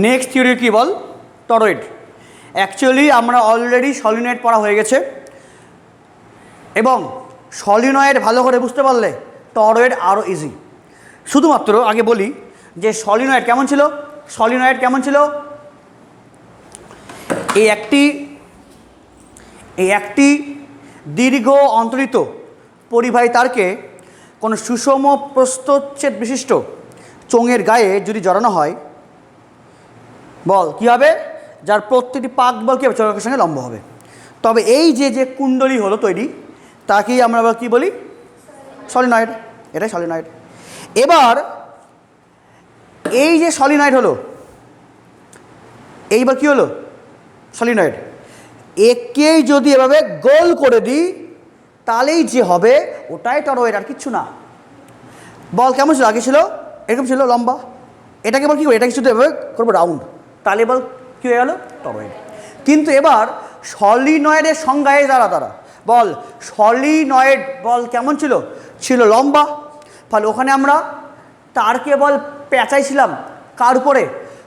Next theory কী বল? Toroid. Actually আমরা already solenoid পড়া হয়ে গেছে, এবং সলিনয়েড ভালো করে বুঝতে পারলে টরয়েড আরও ইজি। শুধুমাত্র আগে বলি যে সলিনয়েড কেমন ছিল। সলিনয়েড কেমন ছিল? এই একটি দীর্ঘ অন্তরিত পরিবাহী তারকে কোনো সুষম প্রস্থচ্ছেদ বিশিষ্ট চোঙের গায়ে যদি জড়ানো হয়, বল কী হবে? যার প্রত্যেকটি পাক বল কী হবে? চৌম্বকের সঙ্গে লম্ব হবে। তবে এই যে কুণ্ডলী হলো তৈরি, তাকেই আমরা আবার কী বলি? সলিনয়েড। এটাই সলিনয়েড। এবার এই যে সলিনয়েড হলো, এইবার কী হলো? সলিনয়েড। একেই যদি এভাবে গোল করে দিই তাহলেই যে হবে ওটাই টরয়েড, আর কিচ্ছু না। বল কেমন ছিল? আগে ছিল এরকম ছিল লম্বা, এটাকে বল কী করবো? এটাকে শুধু এভাবে করবো রাউন্ড, তাহলে বল কী হয়ে গেল? টরয়েড। কিন্তু এবার সলিনয়েডের সংজ্ঞায় তারা বল সলিনয়েড বল কেমন ছিল? ছিল লম্বা। ফলে ওখানে আমরা তারকে বল পেঁচাইছিলাম কার উপরে?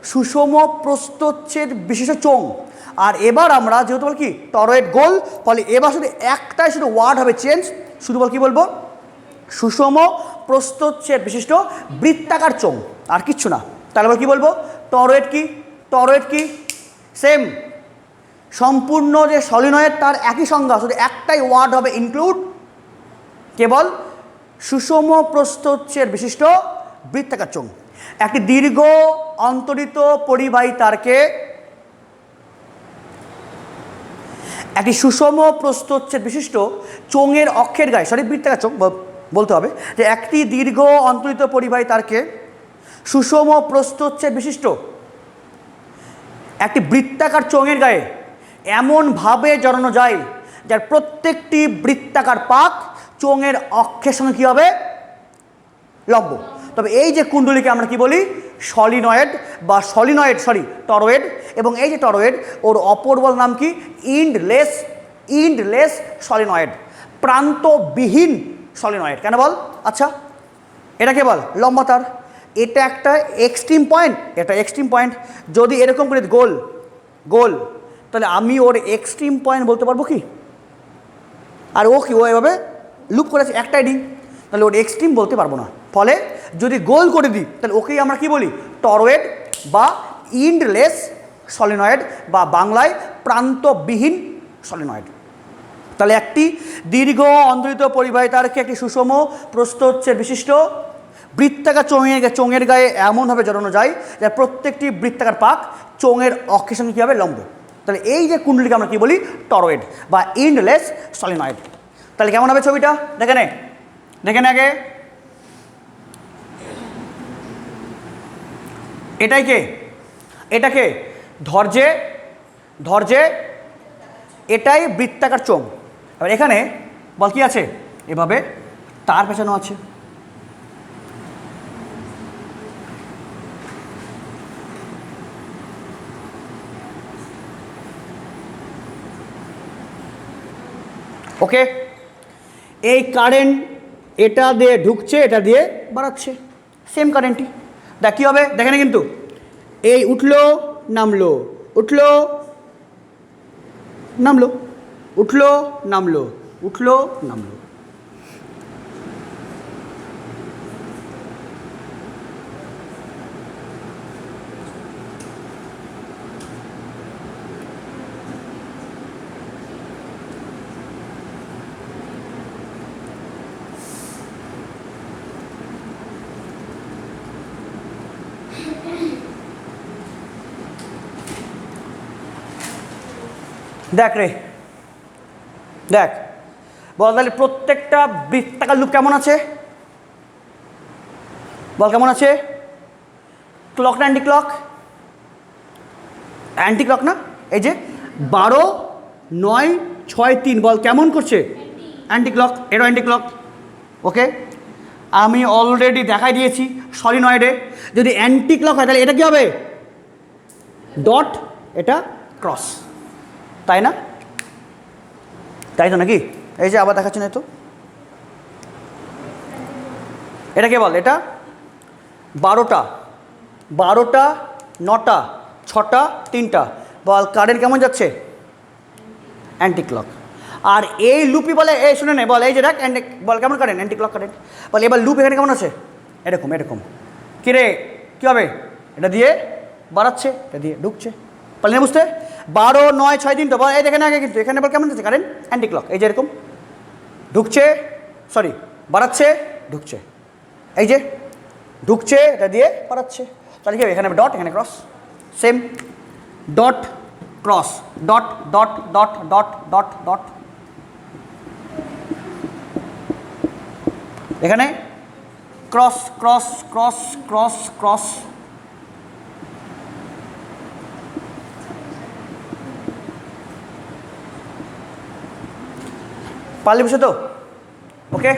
সুষম প্রস্থচ্ছেদ বিশিষ্ট চোঙ। আর এবার আমরা যেহেতু বল কি টরয়েড গোল, ফলে এবার শুধু একটাই শুধু ওয়ার্ড হবে চেঞ্জ, শুধু বল কী বলবো? সুষম প্রস্থচ্ছেদ বিশিষ্ট বৃত্তাকার চোঙ, আর কিচ্ছু না। তাহলে বল কী বলবো? টরয়েড কি? টরয়েড কি? সেম সম্পূর্ণ যে সলিনয়েড তার একই সংজ্ঞা, শুধু একটাই ওয়ার্ড হবে ইনক্লুড, কেবল সুষম প্রস্থচ্ছেদ বিশিষ্ট বৃত্তাকার চোঙ। একটি দীর্ঘ অন্তরিত পরিবাহী তারকে একটি সুষম প্রস্থচ্ছেদ বিশিষ্ট চোঙের অক্ষের গায়ে, বৃত্তাকার চোঙ বলতে হবে, যে একটি দীর্ঘ অন্তরিত পরিবাহী তারকে সুষম প্রস্থচ্ছেদ বিশিষ্ট একটি বৃত্তাকার চোঙের গায়ে এমনভাবে জড়ানো যায় যার প্রত্যেকটি বৃত্তাকার পাক চোঙের অক্ষের সঙ্গে কী হবে? লম্ব। তবে এই যে কুণ্ডলীকে আমরা কি বলি? সলিনয়েড বা টরয়েড। এবং এই যে টরয়েড, ওর অপর বল নাম কি? ইন্ডলেস সলিনয়েড, প্রান্তবিহীন সলিনয়েড। কেন বল? আচ্ছা, এটাকে বল লম্বা তার। এটা একটা এক্সট্রিম পয়েন্ট, এটা এক্সট্রিম পয়েন্ট। যদি এরকম করে গোল, তাহলে আমি ওর এক্সট্রিম পয়েন্ট বলতে পারবো কি? আর ও কি? ও এভাবে লুপ করেছে একটাই ডি, তাহলে ওর এক্সট্রিম বলতে পারবো না। ফলে যদি গোল করে দিই তাহলে ওকেই আমরা কি বলি? টরয়েড বা ইন্ডলেস সলিনয়েড, বা বাংলায় প্রান্তবিহীন সলিনয়েড। তাহলে একটি দীর্ঘ অন্তরিত পরিবাহী তারকে একটি সুষম প্রস্থচ্ছেদ বিশিষ্ট বৃত্তাকার চোঙের গায়ে এমনভাবে জড়ানো যায় যে প্রত্যেকটি বৃত্তাকার পাক চোঙের অক্ষের সঙ্গে কী হবে? লম্ব। তাহলে এই যে কুণ্ডলীকে আমরা কী বলি? টরয়েড বা ইন্ডলেস সলিনয়েড। তাহলে কেমন হবে ছবিটা? দেখে নে আগে। এটাকে ধৈর্যে এটাই বৃত্তাকার চোঙ। এবার এখানে বল কি আছে? এভাবে তার পেছানো আছে। ওকে, এই কারেন্ট এটা দিয়ে ঢুকছে, এটা দিয়ে বাড়াচ্ছে, সেম কারেন্টই। দেখ কী হবে? দেখে না কিন্তু, এই উঠলো নামলো, উঠলো নামলো, উঠলো নামলো, উঠলো নামলো। দেখ বল তাহলে প্রত্যেকটা বৃত্তাকার লুপ কেমন আছে? বল কেমন আছে? ক্লক না অ্যান্টি ক্লক? অ্যান্টি ক্লক না? এই যে 12, 9, 6, 3 বল কেমন করছে? Anti clock. এটা অ্যান্টি ক্লক। ওকে, আমি অলরেডি দেখাই দিয়েছি সলিনয়েডে যদি অ্যান্টি ক্লক হয় তাহলে এটা কী হবে? ডট, এটা ক্রস, তাই না? তাই তো নাকি? এই যে আবার দেখাচ্ছি না তো, এটা কে বল? এটা 12টা 9টা 6টা 3টা, বল কারেন্ট কেমন যাচ্ছে? Anti clock. আর এই লুপই বলে, এই শুনে নে, বল এই যে দেখ বল কেমন কারেন্ট? Anti clock current. বল এবার লুপ এখানে কেমন আছে? এরকম এরকম। কিরে কী হবে? এটা দিয়ে বাড়াচ্ছে, এটা দিয়ে ঢুকছে, পারলি বুঝতে? 12 9 6 3 তো বল এই দেখেন আগে, কিন্তু এখানে বল কেমন যাচ্ছে কারেন্ট? Anti clock. এই যে এরকম ঢুকছে, সরি বাড়াচ্ছে, ঢুকছে, এই যে ঢুকছে, এটা দিয়ে বাড়াচ্ছে। তাহলে কি হবে? এখানে ডট, এখানে cross, same dot cross, dot dot dot dot dot dot, এখানে cross cross cross cross cross. পারলি বুঝে তো? ওকে,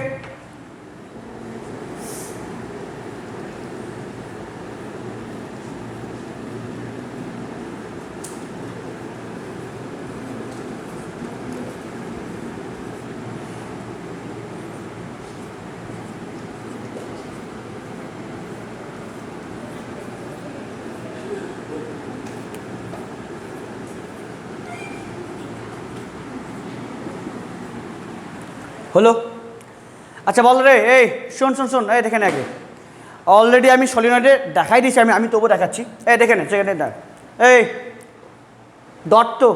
হলো। আচ্ছা বল রে, এই শোন শোন শোন, এই দেখে নে আগে, অলরেডি আমি সলিনয়েডে দেখাই দিয়েছি, আমি তবু দেখাচ্ছি। এই দেখে নে, সেখানে দেখ, এই ডট তো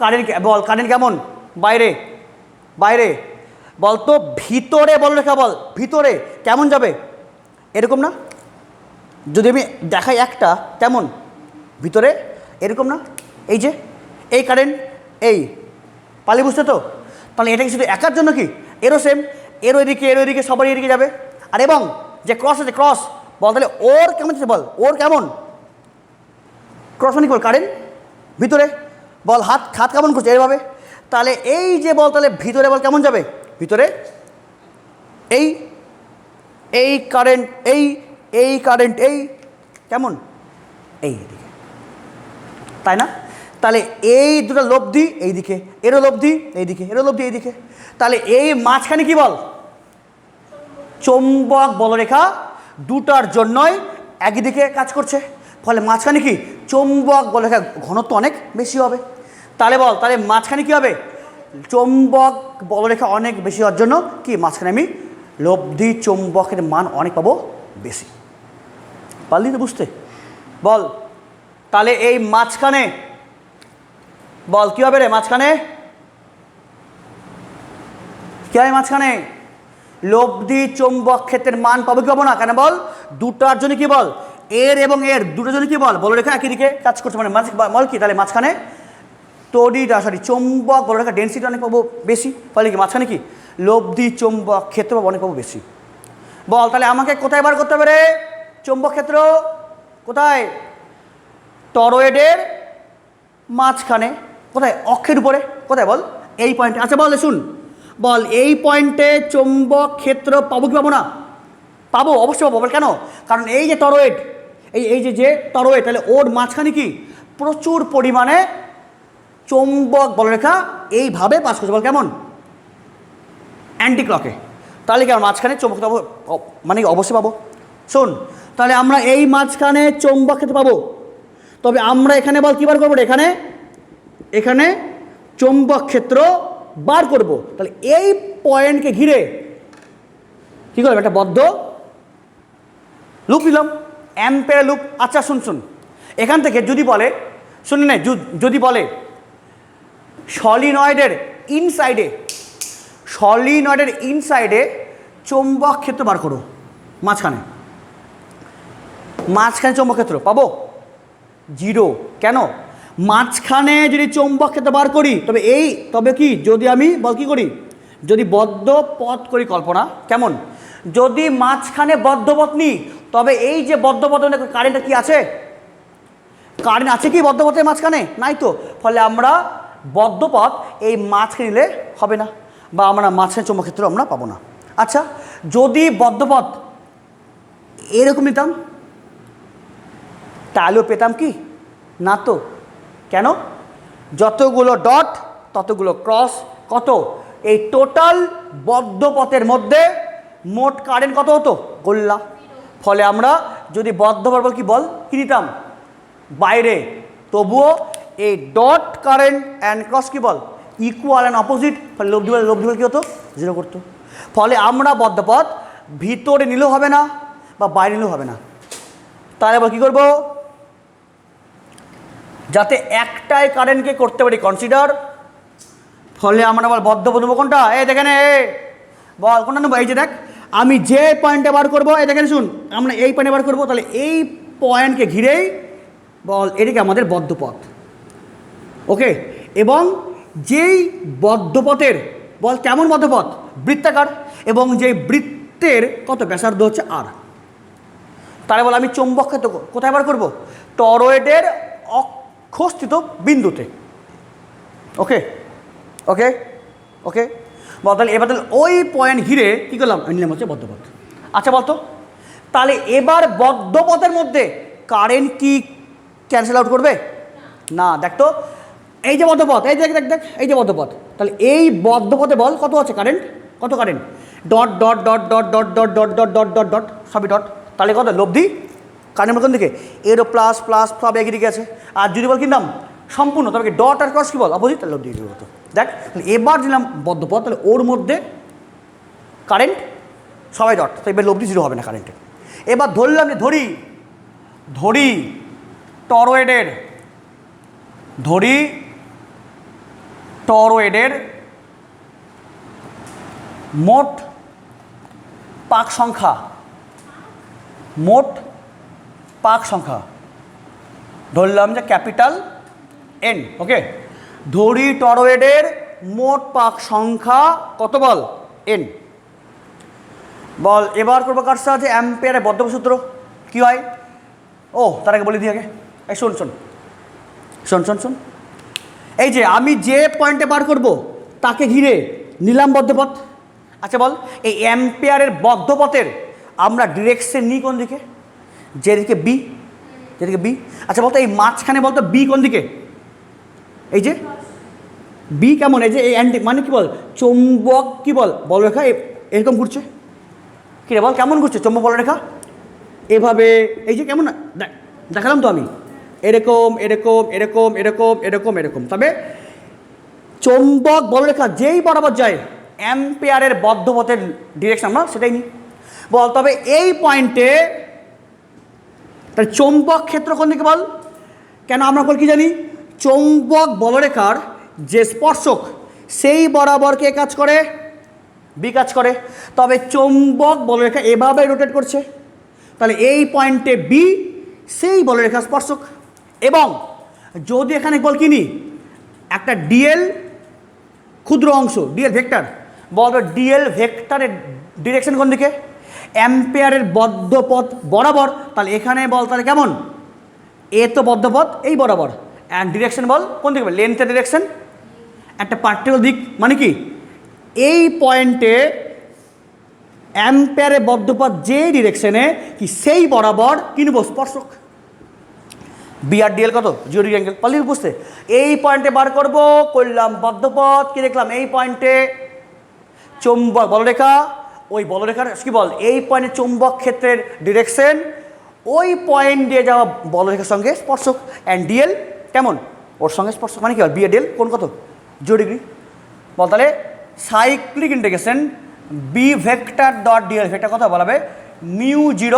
কারেন্ট, বল কারেন্ট কেমন? বাইরে বাইরে, বল তো ভিতরে, বল রেখা বল ভিতরে কেমন যাবে? এরকম না? যদি আমি দেখাই একটা কেমন ভিতরে, এরকম না? এই যে এই কারেন্ট, এই পালি বুঝতে তো? তাহলে এটা কি শুধু একার জন্য? কি এরও সেম, এরও এদিকে সবারই এদিকে যাবে। আর এবং যে ক্রস আছে, ক্রস বল তাহলে ওর কেমন যাচ্ছে? বল ওর কেমন? ক্রস মানে কি বল? কারেন্ট ভিতরে। বল হাত হাত কেমন করছে? এভাবে। তাহলে এই যে বল, তাহলে ভিতরে বল কেমন যাবে? ভিতরে এই এই কারেন্ট, এই কারেন্ট, এই কেমন? এই দিকে, তাই না? তাহলে এই দুটো লব্ধি এইদিকে, এরও লব্ধি এইদিকে, এরও লব্ধি এইদিকে। তাহলে এই মাঝখানে কি বল? চৌম্বক বলরেখা দুটার জন্যই একই দিকে কাজ করছে, ফলে মাঝখানে কি চৌম্বক বলরেখা ঘনত্ব অনেক বেশি হবে। তাহলে বল, তাহলে মাঝখানে কি হবে? চৌম্বক বলরেখা অনেক বেশি হওয়ার জন্য কি মাঝখানে আমি লব্ধি চৌম্বকের মান অনেক পাবো বেশি। পারলি তো বুঝতে? বল তাহলে এই মাঝখানে বল কী হবে রে? মাঝখানে কী হয়? মাঝখানে লব্ধি চৌম্বক ক্ষেত্রের মান পাবো কি পাবো না? কেন বল? দুটার জন্য কি বল? এর এবং এর দুটোর জন্য কি বল? বলরেখা একই দিকে কাজ করছে, মানে বল কি? তাহলে মাঝখানে চৌম্বক বলরেখা ডেন্সিটি অনেক পাবো বেশি, ফলে কি মাঝখানে কি লব্ধি চৌম্বক ক্ষেত্র পাবো অনেক পাবো বেশি। বল তাহলে আমাকে কোথায় বার করতে হবে রে চৌম্বক ক্ষেত্র? কোথায়? টরয়েডের মাঝখানে। কোথায়? অক্ষের উপরে। কোথায় বল? এই পয়েন্টে। আচ্ছা বল শুন, বল এই পয়েন্টে চৌম্বক ক্ষেত্র পাবো কি পাবো না? পাবো, অবশ্যই পাবো। কেন? কারণ এই যে টরয়েড, এই যে টরয়েড, তাহলে ওর মাঝখানে কি প্রচুর পরিমাণে চৌম্বক বলরেখা এইভাবে পাস করছে। বল কেমন? অ্যান্টি ক্লকে। তাহলে কি আমার মাঝখানে চৌম্বক পাবো, মানে অবশ্যই পাবো। শোন, তাহলে আমরা এই মাঝখানে চৌম্বক ক্ষেত্র পাবো, তবে আমরা এখানে বল কী বার করবো? এখানে চৌম্বক ক্ষেত্র বার করব। তাহলে এই পয়েন্টকে ঘিরে কী করলাম? একটা বদ্ধ লুপ নিলাম, অ্যাম্পেয়ার লুপ। আচ্ছা শুন, এখান থেকে যদি বলে, শুনে নে, যদি বলে সলিনয়েডের ইনসাইডে চৌম্বক ক্ষেত্র বার করো, মাঝখানে চৌম্বক ক্ষেত্র পাবো 0। কেন? মাঝখানে যদি চৌম্বক ক্ষেত্র বার করি, তবে কি যদি আমি বল কী করি? যদি বদ্ধ পথ করি কল্পনা, কেমন? যদি মাঝখানে বদ্ধ পথ নিই, তবে এই যে বদ্ধ পথে কারেন্টটা কি আছে? কারেন্ট আছে কি বদ্ধ পথের মাঝখানে? নাই তো। ফলে আমরা বদ্ধ পথ এই মাঝখানে নিলে হবে না, বা আমরা মাঝখানে চৌম্বক ক্ষেত্র আমরা পাবো না। আচ্ছা যদি বদ্ধ পথ এরকম নিতাম, তাহলেও পেতাম কি? না তো। কেন? যতগুলো ডট ততগুলো ক্রস, কত? এই টোটাল বদ্ধ পথের মধ্যে মোট কারেন্ট কত হতো? গোল্লা। ফলে আমরা যদি বদ্ধ পথ বল কি নিতাম? বাইরে, তবুও এই ডট কারেন্ট অ্যান্ড ক্রস কি বল ইকুয়াল অ্যান্ড অপোজিট, ফলে লব্ধি বল কী হতো 0 করতো। ফলে আমরা বদ্ধপথ ভিতরে নিলেও হবে না বা বাইরে নিলেও হবে না। তাহলে আবার কী করবো, যাতে একটাই কারেন্টকে করতে পারি কনসিডার, ফলে আমরা আবার বদ্ধপথ নেবো কোনটা, এই দেখেন বল কোনটা নেবো, এই যে দেখ আমি যে পয়েন্টে বার করবো, এই দেখেন শুন আমরা এই পয়েন্টে বার করবো, তাহলে এই পয়েন্টকে ঘিরেই বল এটাকে আমাদের বদ্ধপথ। ওকে, এবং যেই বদ্ধপথের বল কেমন বদ্ধপথ, বৃত্তাকার, এবং যেই বৃত্তের কত ব্যাসার্ধ হচ্ছে আর। তাহলে বল আমি চৌম্বক ক্ষেত্র কোথায় বার করবো, টরয়েডের অক্ষস্থিত বিন্দুতে। ওকে ওকে ওকে বল, তাহলে এবার তাহলে ওই পয়েন্ট ঘিরে কী করলাম, নিলাম হচ্ছে বদ্ধপথ। আচ্ছা বলতো, তাহলে এবার বদ্ধপথের মধ্যে কারেন্ট কি ক্যান্সেল আউট করবে না, দেখতো এই যে বদ্ধপথ, এই দেখ দেখ দেখ এই যে বদ্ধপথ, তাহলে এই বদ্ধপথে বল কত আছে কারেন্ট, কত current, dot dot dot dot dot dot dot dot dot dot dot সবই ডট, তাহলে কত লব্ধি কারেন্ট কোন দিকে, এরও প্লাস প্লাস সব একই দিকে আছে। আর যদি বল কিনলাম সম্পূর্ণ, তবে ডট আর ক্রস কী বল অপোজিট, তাহলে লব্ধি হতো। দেখ এবার দিলাম বদ্ধপথ, তাহলে ওর মধ্যে কারেন্ট সবাই ডট, তো এবার লব্ধি 0 হবে না কারেন্টে। এবার ধরলাম যে ধরি টরয়েডের মোট পাক সংখ্যা ধরলাম যে ক্যাপিটাল এন। ওকে, ধরি টরয়েডের মোট পাক সংখ্যা কত বল এন। বল এবার করবো কার সাথে, অ্যাম্পিয়ারের বদ্ধপথ সূত্র কী হয়, ও তার আগে বলে দিই আগে, এই শোন শোন শোন শোন শোন এই যে আমি যে পয়েন্টে বার করব তাকে ঘিরে নিলাম বদ্ধপথ। আচ্ছা বল এই অ্যাম্পিয়ারের বদ্ধপথের আমরা ডিরেকশন নিই কোন দিকে, যেদিকে বি, যেদিকে বি। আচ্ছা বলতো এই মাঝখানে বলতো বি কোন দিকে, এই যে বি কেমন, এই যে এই অ্যান্টি মানে কি বল চৌম্বক কি বল বলরেখা এরকম ঘুরছে, কী রে বল কেমন ঘুরছে চৌম্বক বলরেখা এভাবে, এই যে কেমন দেখালাম তো আমি, এরকম এরকম এরকম এরকম এরকম এরকম। তবে চৌম্বক বলরেখা যেই বরাবর যায় অ্যাম্পিয়ারের বদ্ধপথের ডিরেকশন আমরা সেটাই নিই বল। তবে এই পয়েন্টে তার চৌম্বক ক্ষেত্র কোন দিকে বল, কেন আমরা বল কি জানি চৌম্বক বলরেখার যে স্পর্শক সেই বরাবর কে কাজ করে, বি কাজ করে। তবে চৌম্বক বলরেখা এভাবে রোটেট করছে, তাহলে এই পয়েন্টে বি সেই বলরেখা স্পর্শক। এবং যদি এখানে বল কিনি একটা ডিএল ক্ষুদ্র অংশ, ডিএল ভেক্টর, বলবে ডিএল ভেক্টরের ডিরেকশন কোন দিকে, অ্যাম্পিয়ারের বদ্ধপথ বরাবর, তাহলে এখানে বল তাহলে কেমন, এ তো বদ্ধপথ এই বরাবর, অ্যান্ড ডিরেকশন বল কোন দিকে, লেন্থের ডিরেকশন একটা পার্টিকুলার দিক, মানে কি এই পয়েন্টে অ্যাম্পিয়ারের বদ্ধপথ যে ডিরেকশনে কি সেই বরাবর কিনব স্পর্শক, বি আর ডিএল কত 0 ডিগ্রি অ্যাঙ্গেল, পারলি বুঝতে। এই পয়েন্টে বার করব, করলাম বদ্ধপথ, কি দেখলাম এই পয়েন্টে চৌম্বক বলরেখা, ওই বলরেখার কি বল এই পয়েন্টে চৌম্বক ক্ষেত্রের ডিরেকশন ওই পয়েন্ট দিয়ে যাওয়া বলরেখার সঙ্গে স্পর্শক, অ্যান্ড ডিএল কেমন ওর সঙ্গে স্পর্শক, মানে কি বল বি আর ডিএল কোন কত 0 ডিগ্রি। বল তাহলে cyclic integration B vector dot dl vector কথা বলা হবে μ0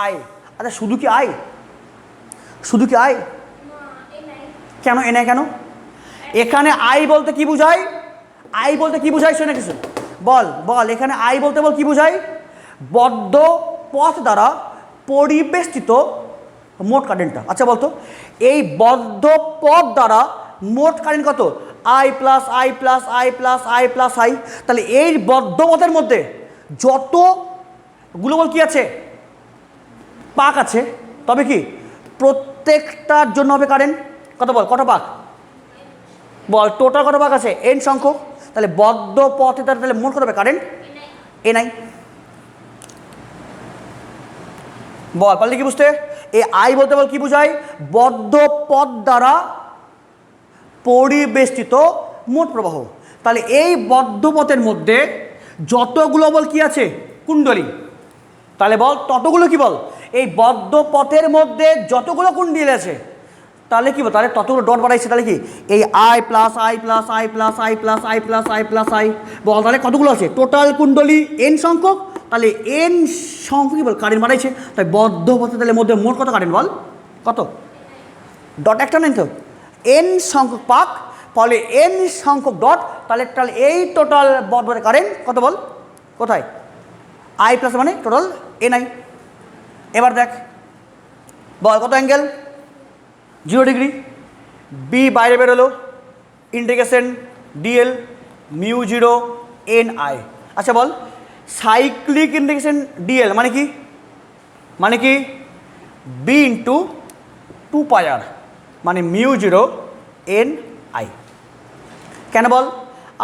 আই। আচ্ছা শুধু কি আই, শুধু কি আই, কেন এনে কেন, এখানে আই বলতে কি বুঝায়, আই বলতে কি বুঝায় শোনে কিছু বল বল, এখানে আই বলতে বল কি বুঝায়, বদ্ধ পথ দ্বারা পরিবেষ্টিত মোট কারেন্টটা। আচ্ছা বলতো এই বদ্ধ পথ দ্বারা মোট কারেন্ট কত, I plus I plus I plus I plus I. তাহলে এই বদ্ধ পথের মধ্যে যতগুলো বল কি আছে পাক আছে, তবে কি প্রত্যেকটার জন্য হবে কারেন্ট কত বল, কত পাক বল, টোটাল কত পাক আছে এন সংখ্যক, তাহলে বদ্ধ পথে তাহলে মোট কত হবে কারেন্ট এন আই। বল পারলে কি বুঝতে, এই আই বলতে বল কি বুঝায়, বদ্ধ পথ দ্বারা পরিবেষ্টিত মোট প্রবাহ। তাহলে এই বদ্ধ পথের মধ্যে যতগুলো বল কি আছে কুণ্ডলী, তাহলে বল ততগুলো কি বল এই বদ্ধ পথের মধ্যে যতগুলো কুণ্ডলী আছে তাহলে কি তাহলে ততগুলো ডট বাড়াইছে, তাহলে কি এই I plus I plus I plus I plus I plus I plus I বল, তাহলে কতগুলো আছে টোটাল কুণ্ডলী এন সংখ্যক, তাহলে এন সংখ্যক কি বল কারেন্ট বাড়াইছে, তাই বদ্ধ পথে তাহলে মধ্যে মোট কত কারেন্ট বল, কত ডট একটা নেই তো, এন সংখ্যক পাক, ফলে এন সংখ্যক ডট, তাহলে তাহলে এই টোটাল বদ্ধ পথে কারেন্ট কত বল, কোথায় আই প্লাস মানে টোটাল এন আই। এবার দেখ বল কত অ্যাঙ্গেল 0 ডিগ্রি, বি বাইরে বেরোলো, integration DL mu 0 N I. আচ্ছা বল সাইক্লিক ইন্টিগ্রেশন ডিএল মানে কি, মানে কি বি ইন্টু 2 পাই আর মানে মিউ 0 এন আই। কেন বল,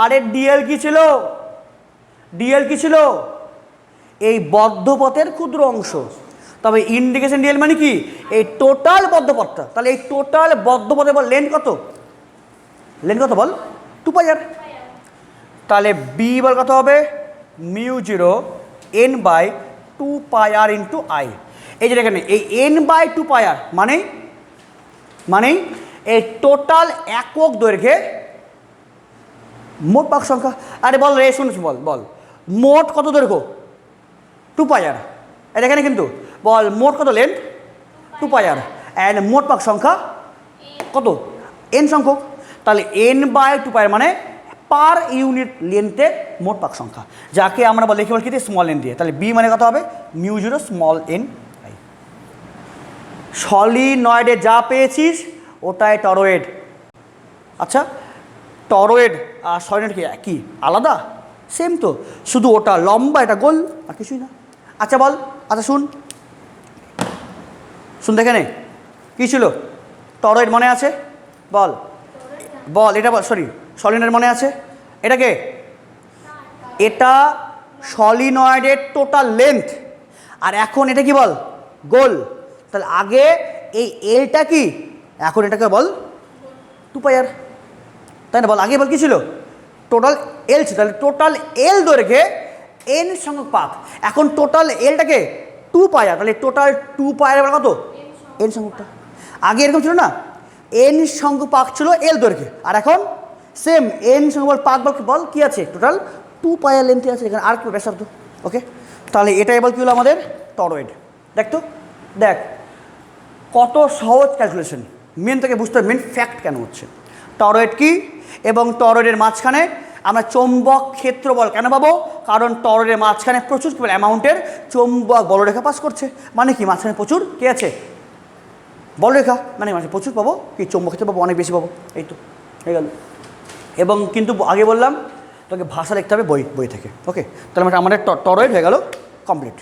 আরে ডিএল কি ছিল, ডিএল কি ছিল এই বদ্ধ পথের ক্ষুদ্র অংশ, তবে ইন্ডিকেশন ডিএল মানে কি এই টোটাল বদ্ধ পথটা, তাহলে এই টোটাল বদ্ধ পথে বল লেন্থ কত, লেন্থ কত বল 2 পাই আর, তাহলে বি বল কত হবে mu 0 N by 2 pi R into I. এই যে এখানে এই এন বাই 2 পাই আর মানে মানে এই টোটাল একক দৈর্ঘ্যে মোট পাক সংখ্যা। আরে বল রে শুনিস বল বল মোট কত দৈর্ঘ্য 2 পাই আর, এটা এখানে কিন্তু বল মোট কত লেন্থ 2 পাই আর, অ্যান্ড মোট পাক সংখ্যা কত এন সংখ্যক, তাহলে এন বাই 2 পাই আর মানে পার ইউনিট লেন্থের মোট পাক সংখ্যা, যাকে আমরা বল লিখে বল কি স্মল এন দিয়ে, তাহলে বি মানে কত হবে মিউ 0 স্মল এন আই। সলিনয়েডে যা পেয়েছিস ওটাই টরয়েড। আচ্ছা টরয়েড আর সলিনয়েড কি আলাদা, সেম তো, শুধু ওটা লম্বা এটা গোল আর কিছুই না। আচ্ছা বল, আচ্ছা শুন শুন দেখে নে কী ছিল টরয়েড মনে আছে বল, বল এটা বল, সরি সলিনয়েড মনে আছে, এটাকে এটা সলিনয়েডের টোটাল লেন্থ, আর এখন এটা কি বল গোল, তাহলে আগে এই এলটা কি এখন এটাকে বল 2 পাই আর, তাই না বল, আগে বল কী ছিল টোটাল এল ছিল, তাহলে টোটাল এল দৈর্ঘ্যে এন সংখ্যক পাক, এখন টোটাল এলটাকে 2 পাই আর, তাহলে টোটাল 2 পাই আর কত এন সংখ্যকটা, আগে এরকম ছিল না এন সংখ্যক পাক ছিল এল দৈর্ঘ্যে, আর এখন সেম এন সংখ্যক পাক বল বল কী আছে টোটাল 2 পাই আর লেন্থে আছে, এখানে আর কি ব্যাসার্ধ। ওকে তাহলে এটাই বল কী হলো আমাদের টরয়েড। দেখ তো দেখ কত সহজ ক্যালকুলেশন, মেন থেকে বুঝতে হবে মেন ফ্যাক্ট কেন হচ্ছে টরয়েড কি, এবং টরয়েডের মাঝখানে আমরা চৌম্বক ক্ষেত্র বল কেন পাবো, কারণ টরয়েডের মাঝখানে প্রচুর অ্যামাউন্টের চৌম্বক বলরেখা পাস করছে, মানে কি মাঝখানে প্রচুর কে আছে বলরেখা, মানে মাঝে প্রচুর পাবো কি চৌম্বক ক্ষেত্র পাবো, অনেক বেশি পাবো, এই তো হয়ে গেল। এবং কিন্তু আগে বললাম তোকে ভাষা লিখতে হবে বই থেকে। ওকে তাহলে আমাদের টরয়েড হয়ে গেল কমপ্লিট।